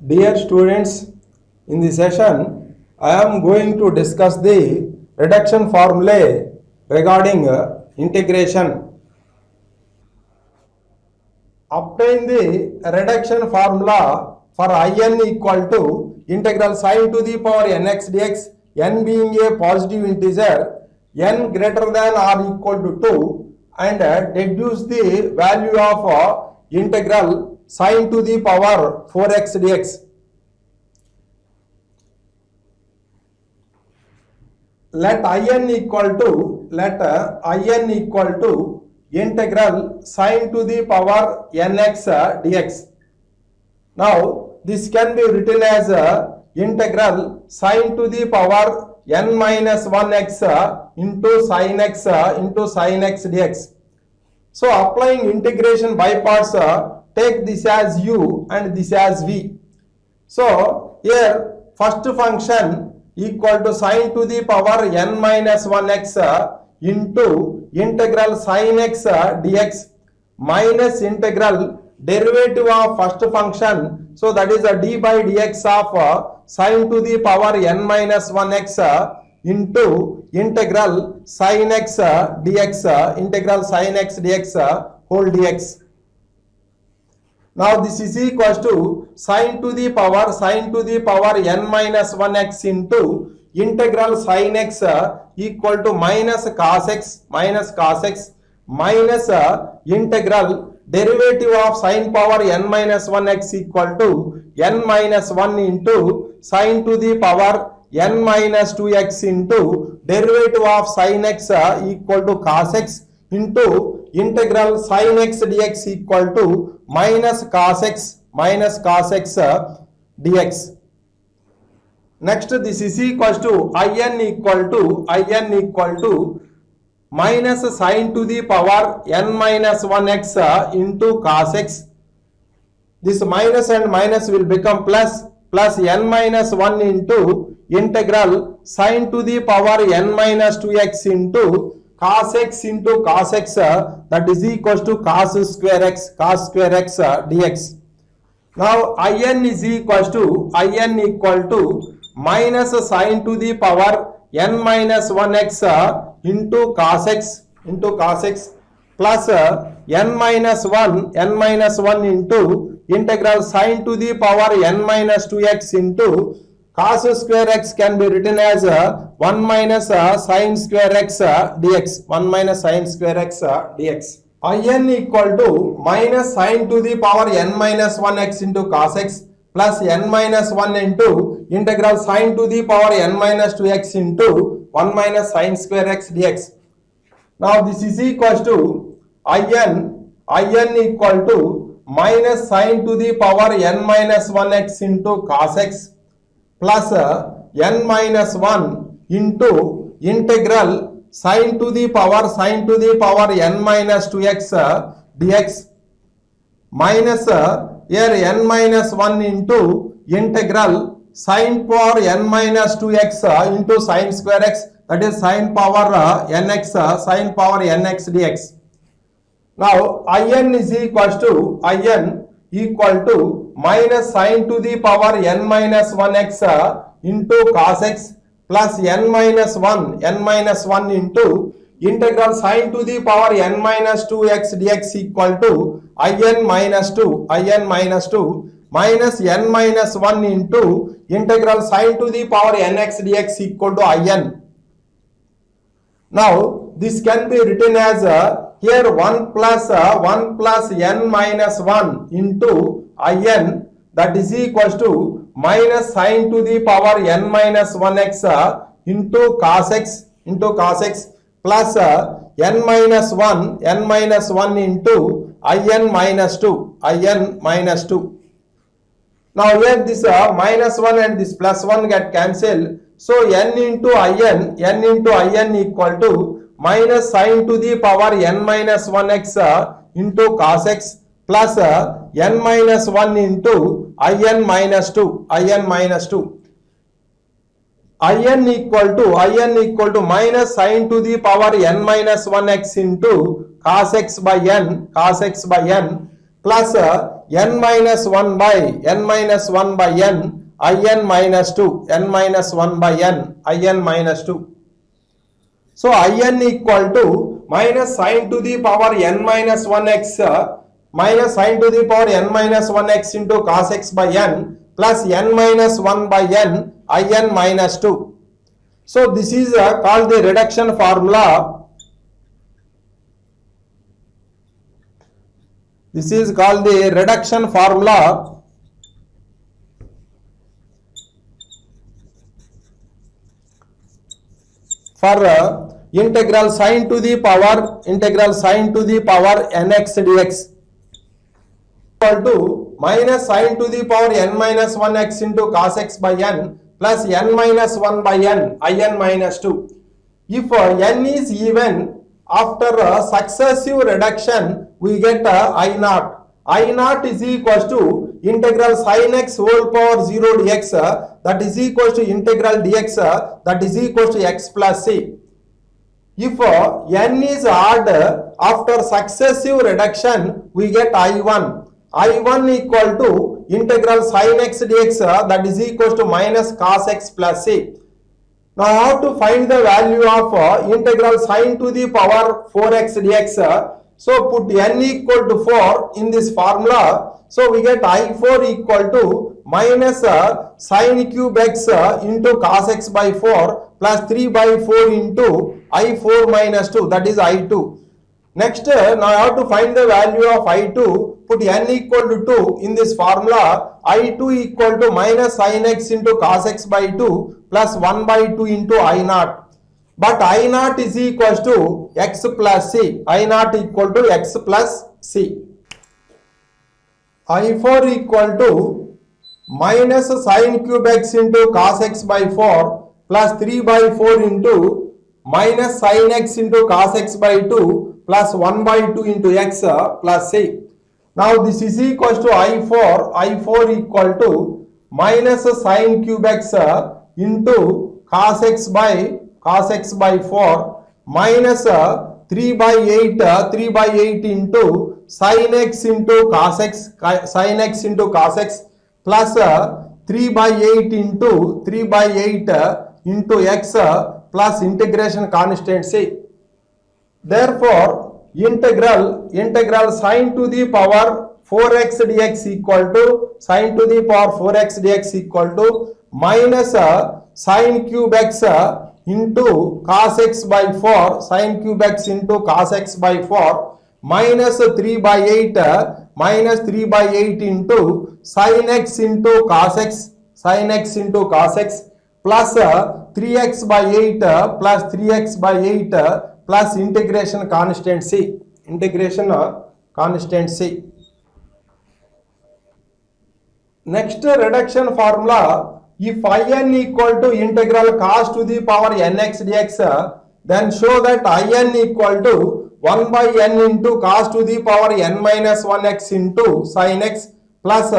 Dear students, in this session, I am going to discuss the reduction formulae regarding integration. Obtain the reduction formula for In equal to integral sine to the power nx dx, n being a positive integer, n greater than or equal to 2, and deduce the value of integral sine to the power 4x dx. Let in equal to integral sine to the power nx dx. Now this can be written as integral sine to the power n minus 1x into sin x dx. So applying integration by parts, take this as u and this as v. So here first function equal to sine to the power n minus 1x into integral sin x dx minus integral derivative of first function, so that is a d by dx of sine to the power n minus 1x into integral sin x dx whole dx. Now this is equals to sine to the power n minus 1x into integral sin x equal to minus cos x minus integral derivative of sin power n minus 1x equal to n minus 1 into sine to the power n minus 2x into derivative of sin x equal to cos x into integral sin x dx equal to minus cos x dx. Next, this is equals to in equal to minus sine to the power n minus 1x into cos x. This minus and minus will become plus n minus 1 into integral sine to the power n minus 2x into cos x that is equals to cos square x dx. Now in is equals to minus sine to the power n minus 1x into cos x plus n minus 1 into integral sine to the power n minus 2x into cos square x can be written as 1 minus sin square x dx. In equal to minus sine to the power n minus 1x into cos x plus n minus 1 into integral sine to the power n minus 2x into 1 minus sin square x dx. Now this is equals to in equal to minus sine to the power n minus 1x into cos x plus n minus 1 into integral sine to the power n minus 2x dx minus here n minus 1 into integral sine power n minus 2x into sin square x, that is sine power nx dx. Now in is equals to minus sine to the power n minus 1x into cos x plus n minus 1 into integral sine to the power n minus 2x dx equal to in minus 2 minus n minus 1 into integral sine to the power nx dx equal to in. Now this can be written as here 1 plus n minus 1 into in, that is equals to minus sine to the power n minus 1x into cos x plus n minus 1 into in minus 2. Now here this minus 1 and this plus 1 get cancelled. So n into in equal to minus sine to the power n minus 1x into cos x plus n minus 1 into in minus 2. In equal to minus sine to the power n minus 1x into cos x by n plus n minus 1 by n minus 1 by n in minus 2 n minus 1 by n in minus 2. So in equal to minus sine to the power n minus 1x minus sine to the power n minus 1x into cos x by n plus n minus 1 by n in minus 2. So this is called the reduction formula. This is called the reduction formula for integral sine to the power nx dx equal to minus sine to the power n minus 1x into cos x by n plus n minus 1 by n in minus 2. If n is even, after successive reduction we get I naught. I naught is equals to integral sin x whole power 0 dx that is equals to integral dx that is equals to x plus c. If n is odd, after successive reduction we get I1. I1 equal to integral sin x dx that is equals to minus cos x plus c. Now I have to find the value of integral sine to the power 4x dx. So put n equal to 4 in this formula. So we get I4 equal to minus sine cube x into cos x by 4 plus 3 by 4 into I4 minus 2, that is I2. Next, now I have to find the value of I2. Put n equal to 2 in this formula. I2 equal to minus sin x into cos x by 2 plus 1 by 2 into I naught. But I naught is equals to x plus c. I naught equal to x plus c. I4 equal to minus sin cube x into cos x by 4 plus 3 by 4 into minus sin x into cos x by 2 plus 1 by 2 into x plus c. Now this is equals to I4 equal to minus sin cube x into cos x by 4 minus 3 by 8 into sin x into cos x plus 3 by 8 into x plus integration constant c. Therefore integral sine to the power 4x dx equal to sine to the power 4x dx equal to minus sine cube x into cos x by 4 sine cube x into cos x by 4 minus 3 by 8 into sin x into cos x plus 3x by 8 plus 3x by 8 plus integration constant c. Next reduction formula, if in equal to integral cos to the power nx dx, then show that in equal to 1 by n into cos to the power n minus 1x into sin x plus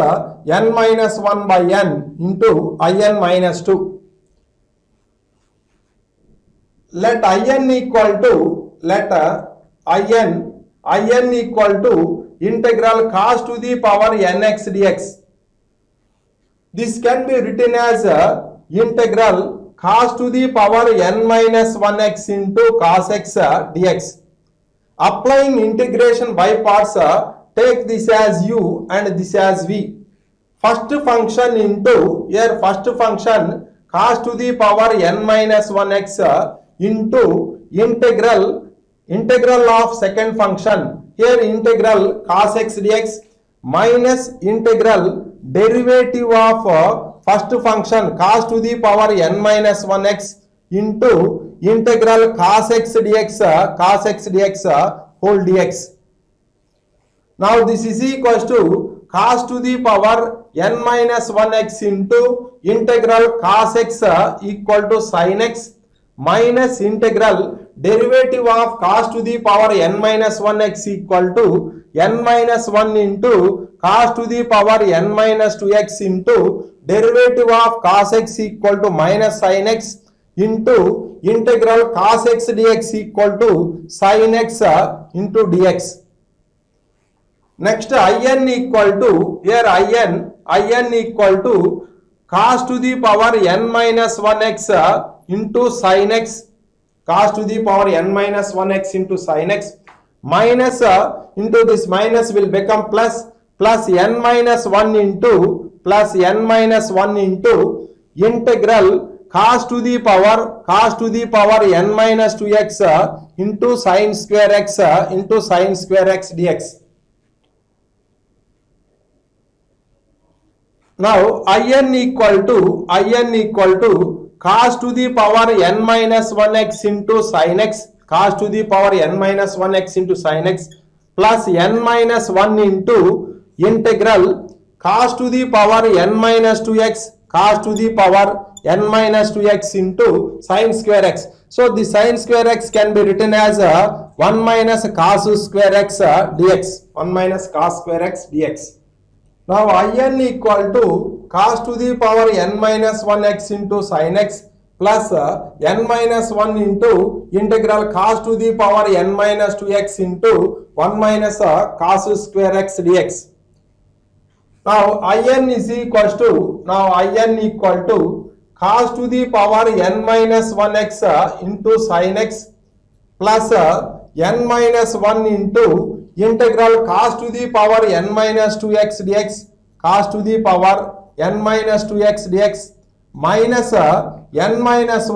n minus 1 by n into in minus 2. Let in equal to integral cos to the power nx dx. This can be written as integral cos to the power n minus 1x into cos x dx. Applying integration by parts, take this as u and this as v. First function into cos to the power n minus 1x into integral of second function, here integral cos x dx minus integral derivative of first function cos to the power n minus 1x into integral cos x dx whole dx. Now this is equals to cos to the power n minus 1x into integral cos x equal to sin x minus integral derivative of cos to the power n minus 1x equal to n minus 1 into cos to the power n minus 2x into derivative of cos x equal to minus sin x into integral cos x dx equal to sin x into dx. Next in equal to, here in equal to cos to the power n minus 1x into sin x, cos to the power n minus 1x into sin x, minus into this minus will become plus n minus 1 into plus n minus 1 into integral cos to the power n minus 2x into sin square x into sin square x dx. Now in equal to cos to the power n minus 1x into sin x, cos to the power n minus 1x into sin x plus n minus 1 into integral cos to the power n minus 2x, cos to the power n minus 2x into sin square x. So the sin square x can be written as 1 minus cos square x dx, 1 minus cos square x dx. Now in equal to cos to the power n minus 1x into sin x plus n minus 1 into integral cos to the power n minus 2x into 1 minus cos square x dx. Now in equal to cos to the power n minus 1x into sin x plus n minus 1 into integral cos to the power n minus 2x dx, cos to the power n minus 2x dx minus n minus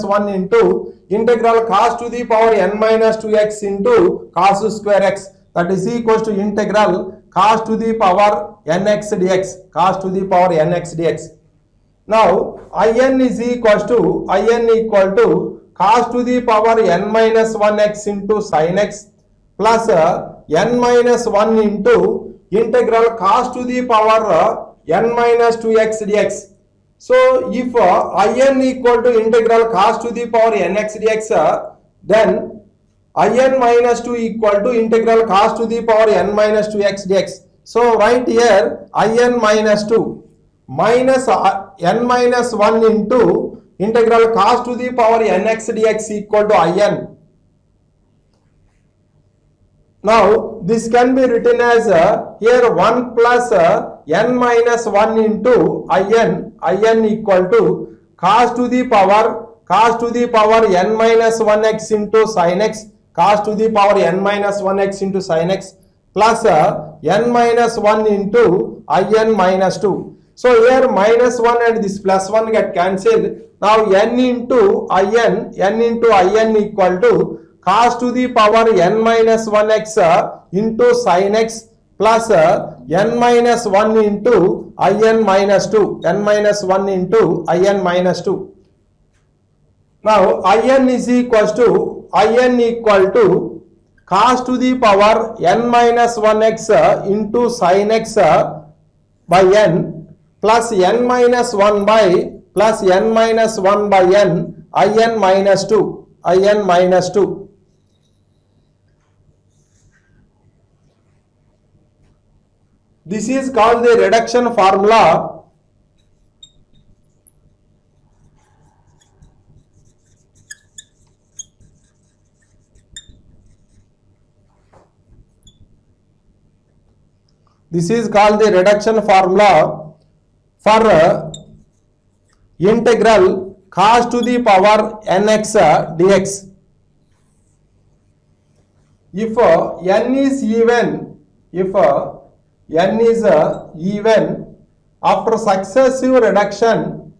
1 into integral cos to the power n minus 2x into cos square x, that is equals to integral cos to the power nx dx, cos to the power nx dx. Now in equal to cos to the power n minus 1x into sin x plus n minus 1 into integral cos to the power n minus 2x dx. So if in equal to integral cos to the power nx dx, then in minus 2 equal to integral cos to the power n minus 2x dx. So write here in minus 2 minus n minus 1 into integral cos to the power nx dx equal to in. Now this can be written as here 1 plus n minus 1 into in equal to cos to the power n minus 1x into sin x, cos to the power n minus 1x into sin x plus n minus 1 into in minus 2. So here minus 1 and this plus 1 get cancelled. Now n into in equal to cos to the power n minus 1x into sin x plus n minus 1 into in minus 2, n minus 1 into in minus 2. Now in equal to cos to the power n minus 1x into sin x by n plus n minus 1 by plus n minus 1 by n in minus 2, in minus 2. This is called the reduction formula. This is called the reduction formula for integral cos to the power nx dx. If n is even, n is even after successive reduction,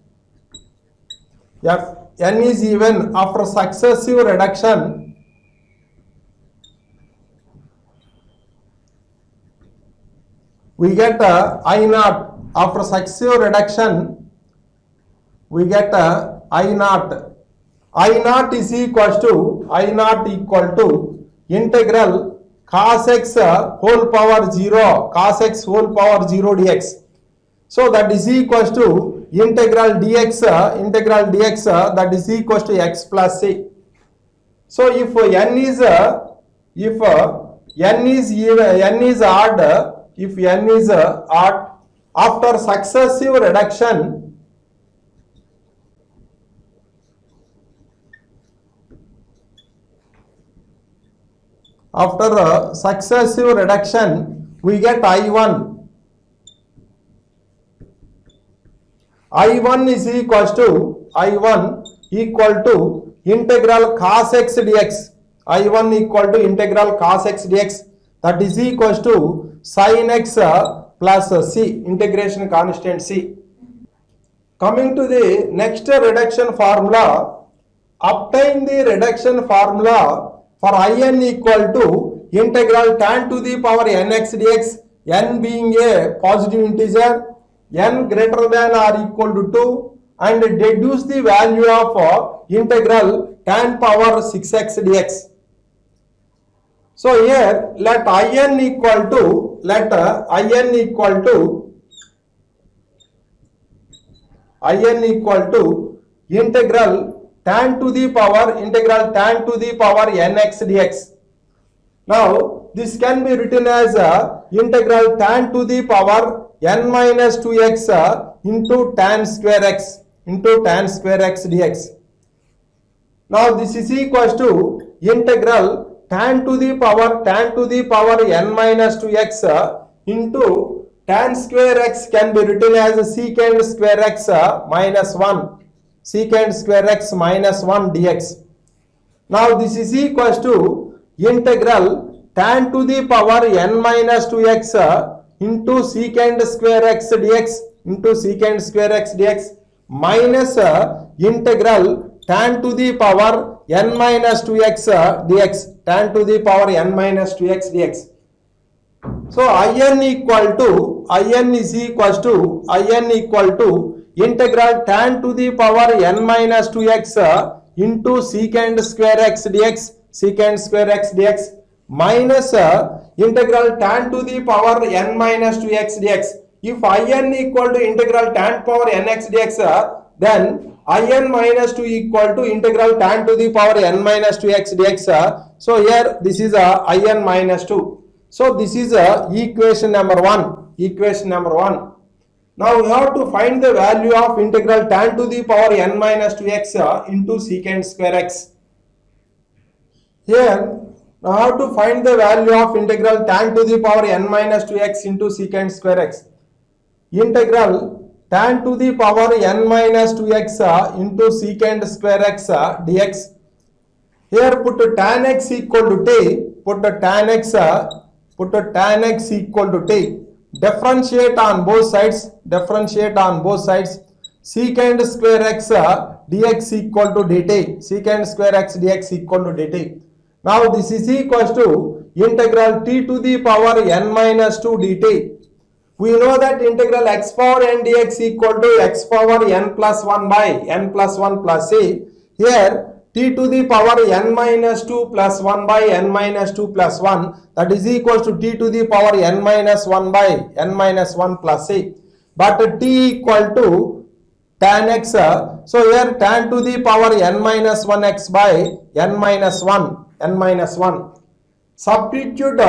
if n is even after successive reduction, we get I naught. After successive reduction, we get I naught. I naught is equal to integral cos x whole power 0, cos x whole power 0 dx. So that is equal to integral dx that is equal to x plus c. So if n is odd, if n is odd, after successive reduction, after successive reduction we get I1. I1 is equals to integral cos x dx. I1 equal to integral cos x dx, that is equals to sin x plus c, integration constant c. Coming to the next reduction formula, obtain the reduction formula for In equal to integral tan to the power nx dx, n being a positive integer, n greater than or equal to 2, and deduce the value of integral tan power 6x dx. So here let In equal to integral tan to the power nx dx. Now this can be written as integral tan to the power n minus 2x into tan square x dx. Now this is equals to integral tan to the power n minus 2x into tan square x can be written as secant square x minus 1 dx. Now this is equals to integral tan to the power n minus 2x into secant square x dx minus integral tan to the power n minus 2x dx, tan to the power n minus 2x dx. So In is equals to integral tan to the power n minus 2x into secant square x dx minus integral tan to the power n minus 2x dx. If In equal to integral tan power nx dx, then In minus 2 equal to integral tan to the power n minus 2x dx. So here this is In minus 2. So this is equation number 1. Now we have to find the value of integral tan to the power n minus 2x into secant square x. Here now I have to find the value of integral tan to the power n minus 2x into secant square x. Integral tan to the power n minus 2x into secant square x dx. Here put tan x equal to t. Put tan x equal to t. Differentiate on both sides. Secant square x dx equal to dt. Now this is equals to integral t to the power n minus 2 dt. We know that integral x power n dx equal to x power n plus 1 by n plus 1 plus a. Here t to the power n minus 2 plus 1 by n minus 2 plus 1, that is equals to t to the power n minus 1 by n minus 1 plus a. But t equal to tan x. So here tan to the power n minus 1x by n minus 1. Substitute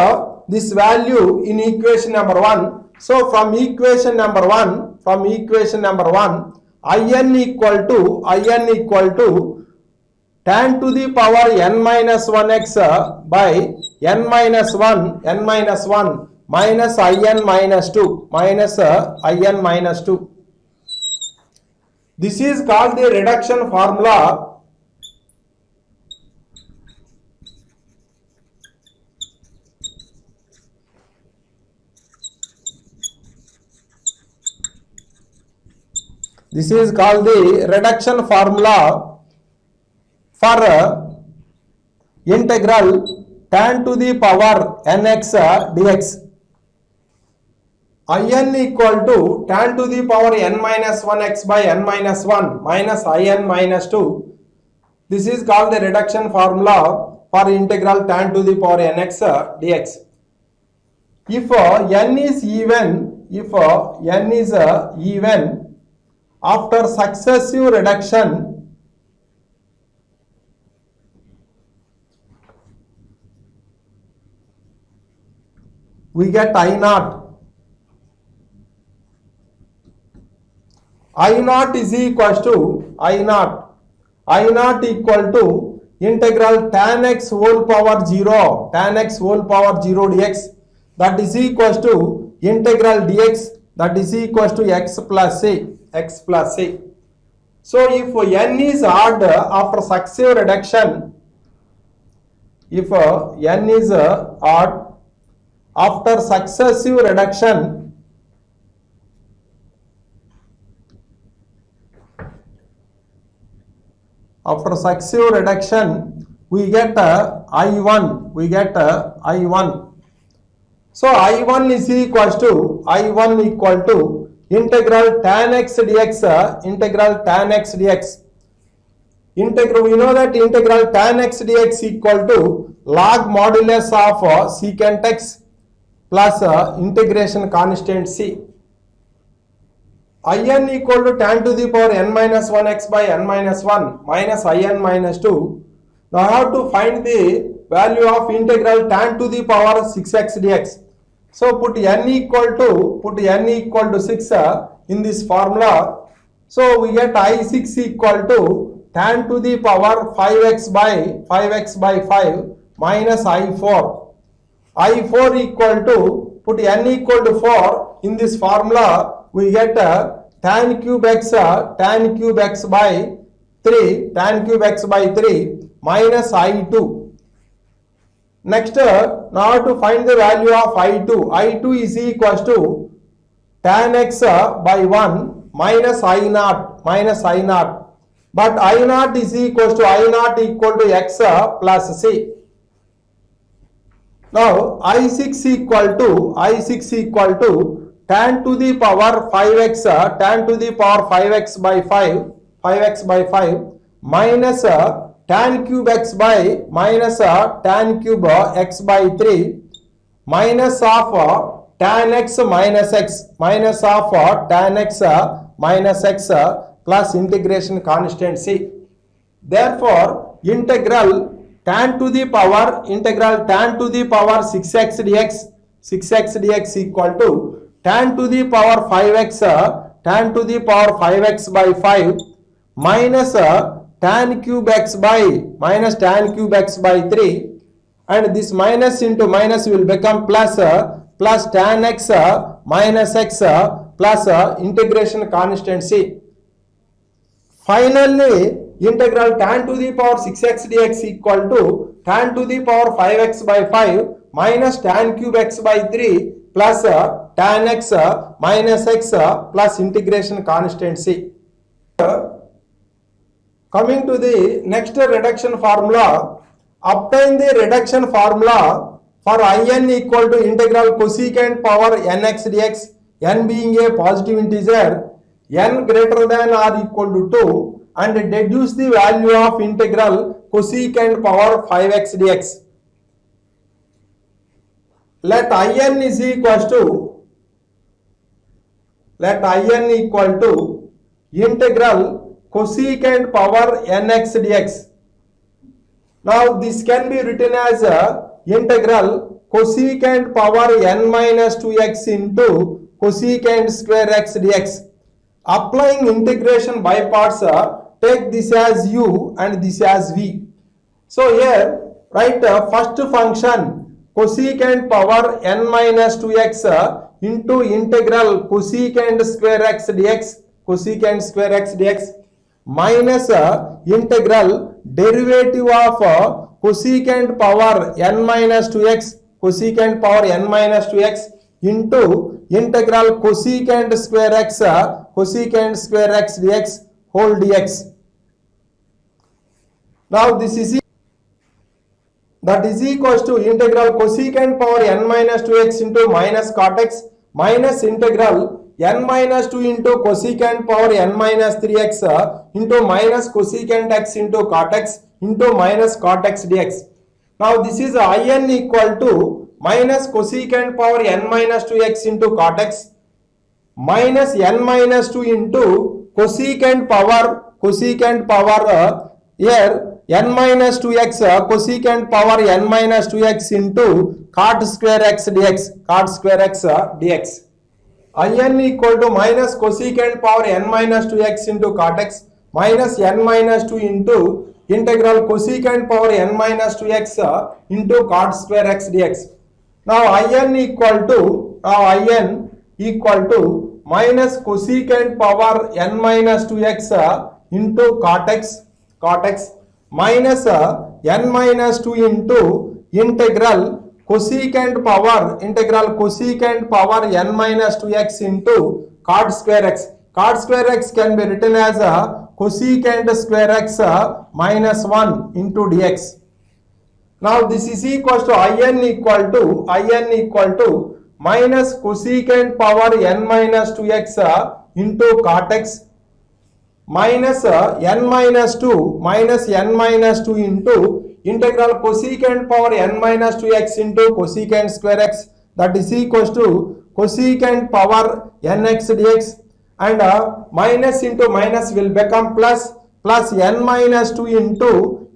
this value in equation number 1. So from equation number 1, In equal to tan to the power n minus 1x by n minus 1 minus In minus 2. This is called the reduction formula. This is called the reduction formula for integral tan to the power nx dx. In equal to tan to the power n minus 1x by n minus 1 minus In minus 2. This is called the reduction formula for integral tan to the power nx dx. If n is even, after successive reduction, we get I naught. I naught is equals to I naught equal to integral tan x whole power 0, tan x whole power 0 dx, that is equals to integral dx, that is equals to x plus a, x plus a. So if n is odd after successive reduction, if n is odd after successive reduction, we get I1, I1. So I1 is equals to integral tan x dx, integral tan x dx. We know that integral tan x dx equal to log modulus of secant x plus integration constant c. In equal to tan to the power n minus 1 x by n minus 1 minus in minus 2. Now I have to find the value of integral tan to the power 6x dx. So put n equal to 6 in this formula. So we get I6 equal to tan to the power 5x by 5 minus I4. I4 equal to, put n equal to 4 in this formula, we get tan cube x by 3, minus I2. Next, now to find the value of I2. I2 is equals to tan x by 1 minus I0. But I0 is equals to x plus c. Now I6 equal to tan to the power 5x, by 5 minus tan cube x by tan cube x by 3 minus of tan x minus x, plus integration constant c. Therefore integral tan to the power 6x dx equal to tan to the power 5x, by 5 minus tan cube x by 3, and this minus into minus will become plus tan x minus x plus integration constant c. Finally, integral tan to the power 6x dx equal to tan to the power 5x by 5 minus tan cube x by 3 plus tan x minus x plus integration constant c. Coming to the next reduction formula, obtain the reduction formula for in equal to integral cosecant power nx dx, n being a positive integer, n greater than or equal to 2, and deduce the value of integral cosecant power 5x dx. Let in is equals to integral cosecant power nx dx. Now this can be written as integral cosecant power n minus 2x into cosecant square x dx. Applying integration by parts, take this as u and this as v. So here write first function cosecant power n minus 2x into integral cosecant square x dx, minus integral derivative of cosecant power n minus 2x, into integral cosecant square x dx whole dx. Now this is that is equals to integral cosecant power n minus 2x into minus cot x minus integral n minus 2 into cosecant power n minus 3x into minus cosecant x into cot x into minus cot x dx. Now this is in equal to minus cosecant power n minus 2x into cot x minus n minus 2 into cosecant power here n minus 2x cosecant power n minus 2x into cot square x dx, in equal to minus cosecant power n minus 2x into cot x minus n minus 2 into integral cosecant power n minus 2x into cot square x dx. Now in equal to minus cosecant power n minus 2x into cot x minus n minus 2 into integral cosecant power n minus 2x into cot square x. Cot square x can be written as cosecant square x minus 1 into dx. Now this is equal to in equal to minus cosecant power n minus 2x into cot x minus n minus 2 into integral cosecant power n minus 2x into cosecant square x, that is equal to cosecant power nx dx, and minus into minus will become plus n minus 2 into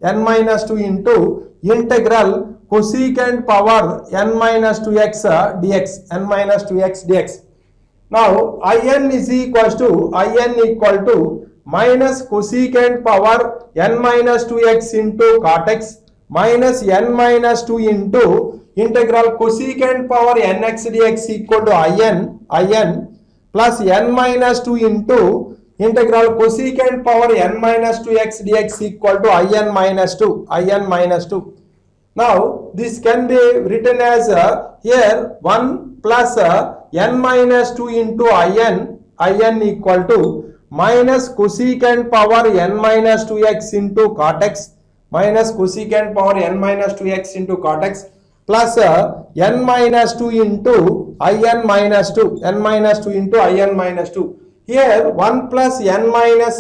integral cosecant power n minus 2x dx. Now in equal to minus cosecant power n minus 2x into cot x minus n minus 2 into integral cosecant power nx dx equal to in plus n minus 2 into integral cosecant power n minus 2x dx equal to in minus 2. Now this can be written as here 1 plus n minus 2 into in equal to minus cosecant power n minus 2x into cot x minus cosecant power n minus 2x into cot x plus n minus 2 into in minus 2 into in minus 2. Here 1 plus n minus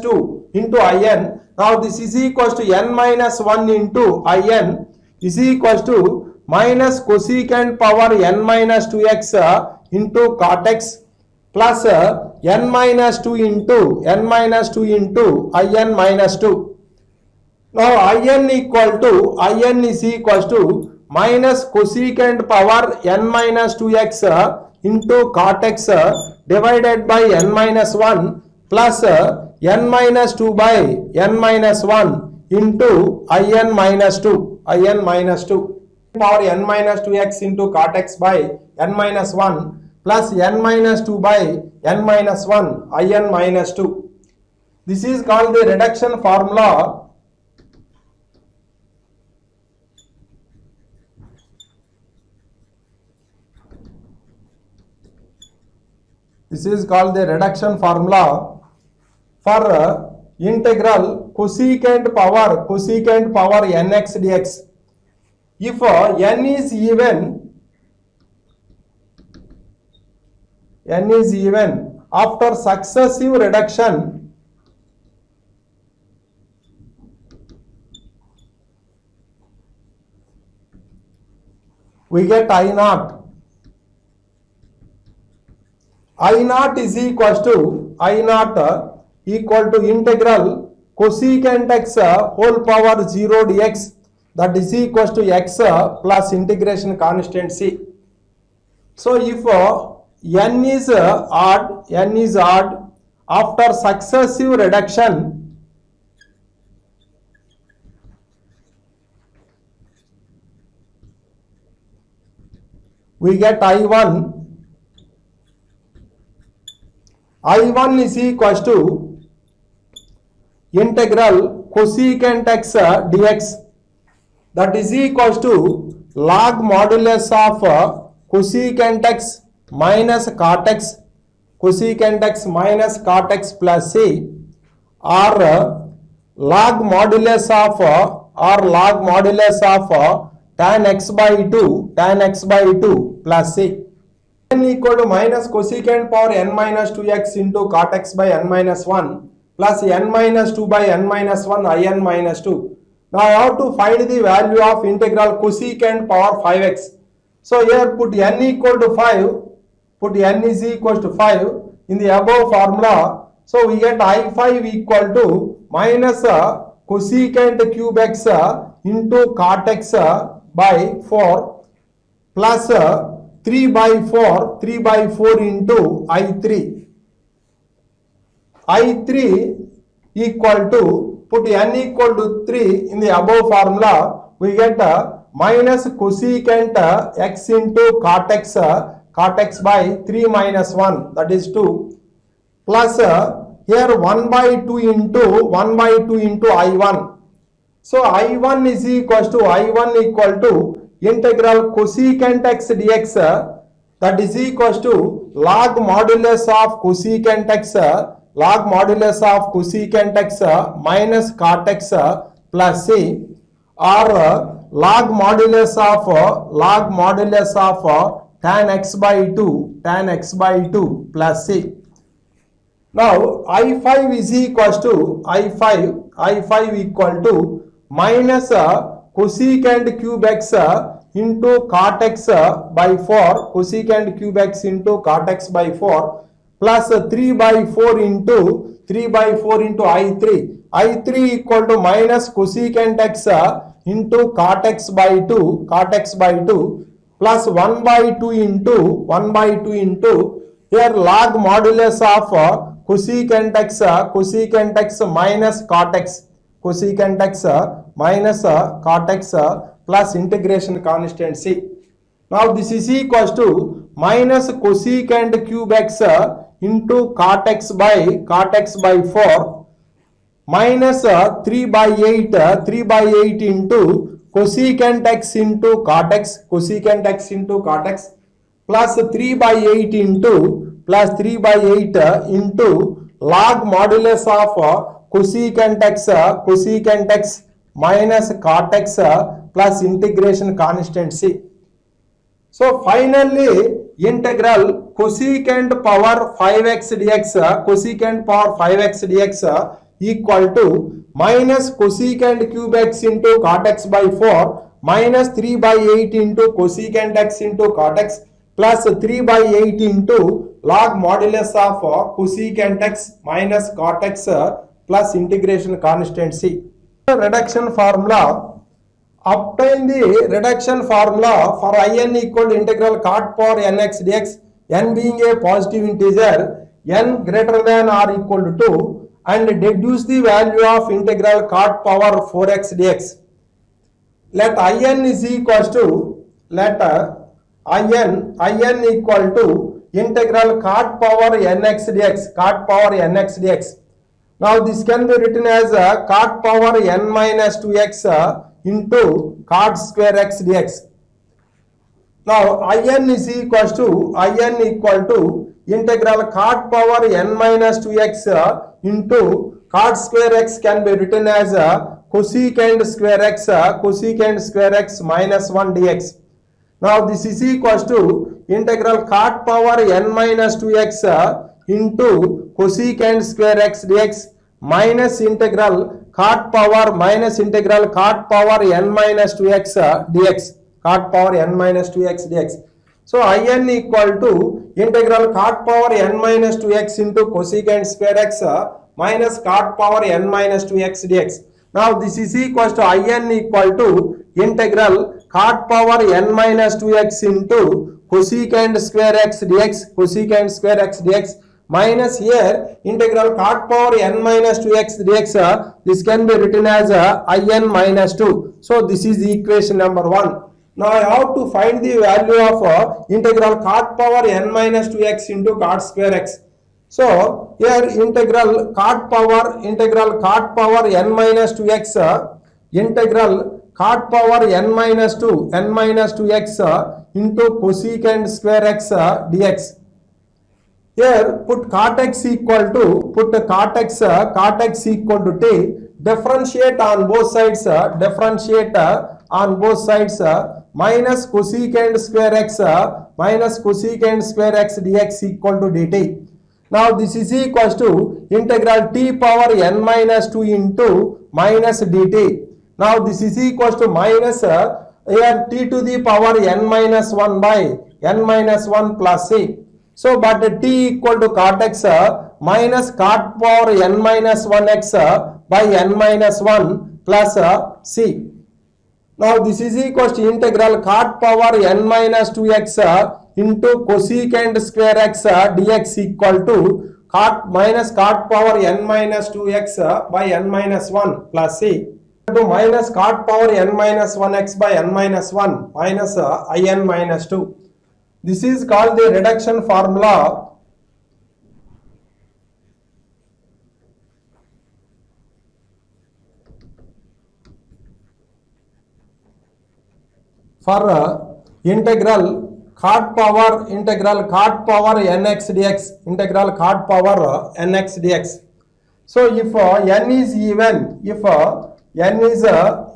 2 into in. Now this is equal to n minus 1 into in is equal to minus cosecant power n minus 2x into cot x plus n minus 2 into in minus 2. Now in is equal to minus cosecant power n minus 2x into cot x divided by n minus 1 plus n minus 2 by n minus 1 into in minus 2 power n minus 2x into cot x by n minus 1 plus n minus 2 by n minus 1 in minus 2. This is called the reduction formula. This is called the reduction formula for integral cosecant power nx dx. If n is even after successive reduction, we get I naught. I naught is equal to integral cosecant x whole power 0 dx, that is equal to x plus integration constant c. So if n is odd after successive reduction, we get I1 is equal to integral cosecant x dx, that is equal to log modulus of cosecant x minus cot x plus c, or log modulus of tan x by 2 plus c. N equal to minus cosecant power n minus 2x into cot x by n minus 1 plus n minus 2 by n minus 1 in minus 2. Now I have to find the value of integral cosecant power 5x. So here put n equal to 5, put n is equal to 5 in the above formula. So we get I5 equal to minus cosecant cube x into cot x by 4 plus 3 by 4 into I3. equal to, put n equal to 3 in the above formula, we get minus cosecant x into cot x by 3 minus 1, that is 2, plus here 1 by 2 into I1. So I1 is equal to integral cosecant x dx, that is equals to log modulus of cosecant x minus cot x plus c, or log modulus of tan x by 2 plus c. Now I5 is equals to I5 equal to minus cosecant cube x into cot x by 4, cosecant cube x into cot x by 4, plus 3 by 4 into I3 equal to minus cosecant x into cot x by 2, plus 1 by 2 into here log modulus of cosecant x minus cot x, plus integration constant c. Now this is equals to minus cosecant cube x into cot x by 4 minus 3 by 8 into cosecant x into cot x, plus 3 by 8 into log modulus of cosecant x minus cot x plus integration constant c. So finally integral cosecant power 5x dx equal to minus cosecant cube x into cot x by 4 minus 3 by 8 into cosecant x into cot x plus 3 by 8 into log modulus of cosecant x minus cot x plus integration constant c. Reduction formula. Obtain the reduction formula for In equal to integral cot power nx dx, n being a positive integer, n greater than or equal to 2, and deduce the value of integral cot power 4x dx. Let In is equals to, In equal to integral cot power nx dx. Now this can be written as cot power n minus 2x into cot square x dx. Now In is equals to integral cot power n minus 2x into cot square x can be written as cosecant square x minus 1 dx. Now this is equals to integral cot power n minus 2x into cosecant square x dx minus integral cot power n minus 2x dx, So In equal to integral cot power n minus 2x into cosecant square x minus cot power n minus 2x dx. Now this is equals to In equal to integral cot power n minus 2x into cosecant square x dx, minus here integral cot power n minus 2x dx, this can be written as In minus 2. So this is equation number 1. Now I have to find the value of integral cot power n minus 2x into cot square x. So here integral cot power n minus 2x, integral cot power n minus 2x into cosecant square x dx. Here put cot x equal to t, differentiate on both sides, minus cosecant square x dx equal to dt. Now this is equals to integral t power n minus 2 into minus dt. Now this is equals to minus here t to the power n minus 1 by n minus 1 plus c. So but t equal to cot x minus cot power n minus 1x by n minus 1 plus c. Now this is equals to integral cot power n minus 2x into cosecant square x dx equal to cot minus cot power n minus 2x by n minus 1 plus c to minus cot power n minus 1x by n minus 1 minus in minus 2. This is called the reduction formula. For integral cot power nx dx, integral cot power nx dx. So if n is even,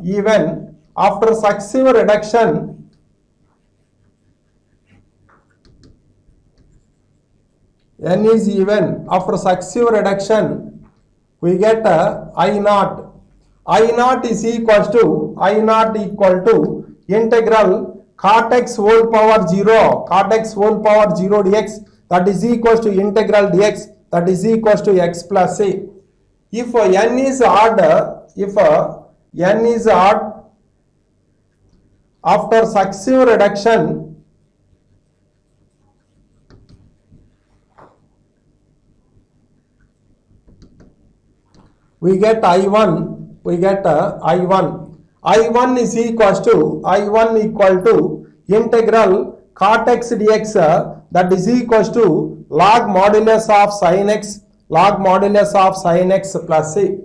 even after successive reduction, n is even after successive reduction, we get I naught. I naught is equal to integral cot x whole power 0 dx, that is equal to integral dx, that is equal to x plus c. If n is odd, after successive reduction, we get I1. I1 is equal to integral cot x dx, that is equal to log modulus of sin x plus c.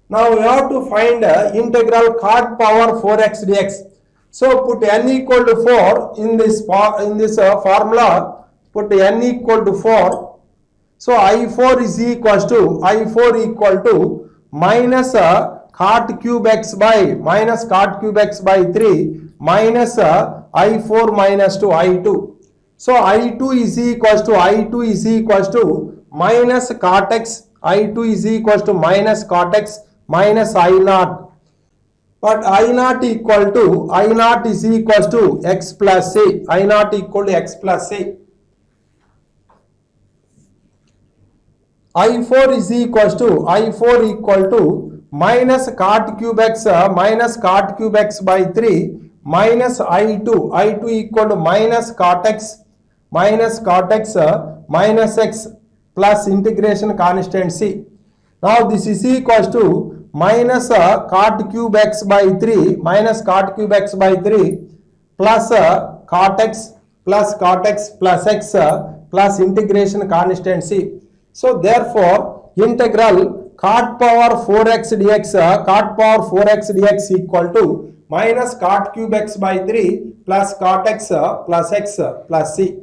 Now we have to find integral cot power 4x dx. So put n equal to 4 in this formula. Put n equal to 4. So I4 is equal to minus cot cube x by 3 minus I4 minus 2 I2. So I2 is equal to minus cot x. I2 is equal to minus cot x minus I naught. But I naught is equal to x plus c. I naught equal to x plus c. I4 is equal to minus cot cube x by 3 minus I2 equal to minus cot x minus x plus integration constant c. Now this is equal to minus cot cube x by 3 plus cot x plus x plus integration constant c. So therefore integral cot power 4x dx equal to minus cot cube x by 3 plus cot x plus c.